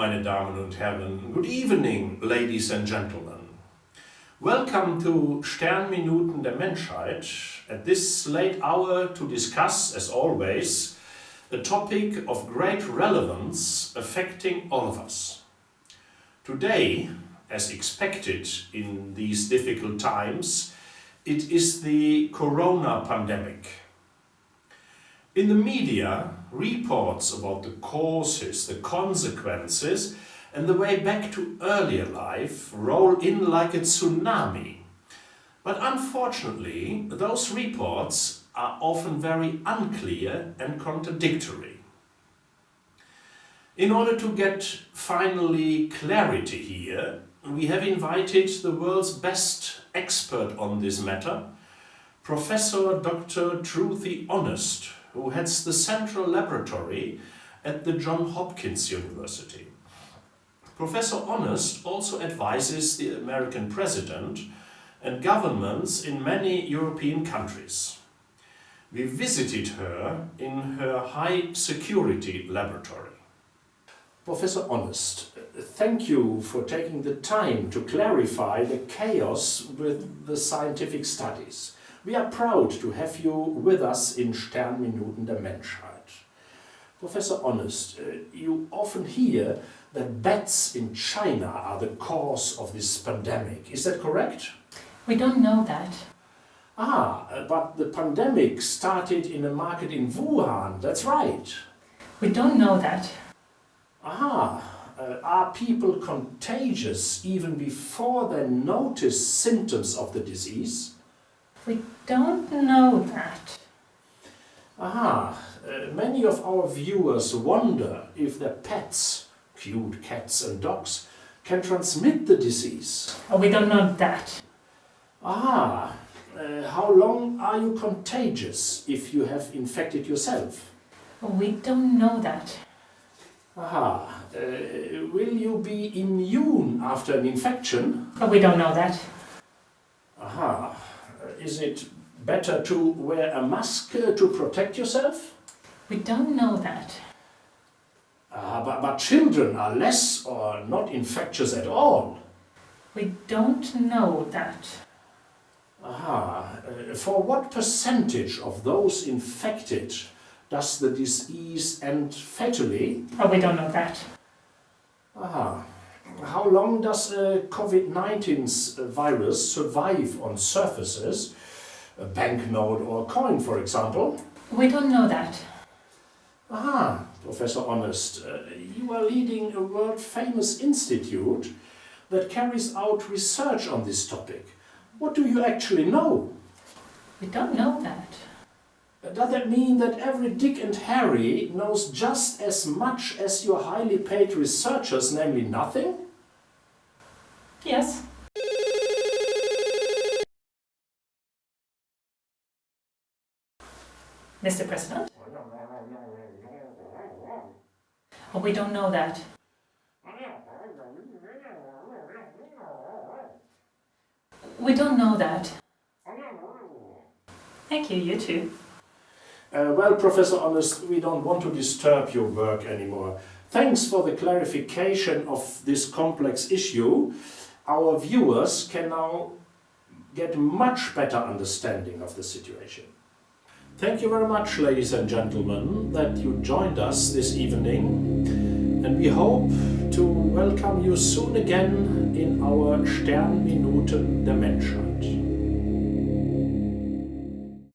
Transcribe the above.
meine Damen und Herren. Good evening, ladies and gentlemen. Welcome to Sternminuten der Menschheit at this late hour to discuss, as always, a topic of great relevance affecting all of us. Today, as expected in these difficult times, it is the corona pandemic. In the media, reports about the causes, the consequences, and the way back to earlier life roll in like a tsunami. But unfortunately, those reports are often very unclear and contradictory. In order to get finally clarity here, we have invited the world's best expert on this matter, Professor Dr. Truthy Honest, who heads the Central Laboratory at the Johns Hopkins University. Professor Honest also advises the American president and governments in many European countries. We visited her in her high security laboratory. Professor Honest, thank you for taking the time to clarify the chaos with the scientific studies. We are proud to have you with us in Sternminuten der Menschheit. Professor Honest, you often hear that bats in China are the cause of this pandemic. Is that correct? We don't know that. But the pandemic started in a market in Wuhan, that's right. We don't know that. Are people contagious even before they notice symptoms of the disease? We don't know that. Many of our viewers wonder if their pets, cute cats and dogs, can transmit the disease. We don't know that. How long are you contagious if you have infected yourself? We don't know that. Will you be immune after an infection? We don't know that. Is it better to wear a mask to protect yourself? We don't know that. But children are less or not infectious at all. We don't know that. For what percentage of those infected does the disease end fatally? We don't know that. How long does a COVID-19 virus survive on surfaces, a banknote or a coin, for example? We don't know that. Professor Honest, you are leading a world-famous institute that carries out research on this topic. What do you actually know? We don't know that. Does that mean that every Dick and Harry knows just as much as your highly paid researchers, namely nothing? Yes. Mr. President? We don't know that. We don't know that. Thank you, you too. Well, Professor Honest, we don't want to disturb your work anymore. Thanks for the clarification of this complex issue. Our viewers can now get much better understanding of the situation. Thank you very much, ladies and gentlemen, that you joined us this evening, and we hope to welcome you soon again in our Sternminuten der Menschheit.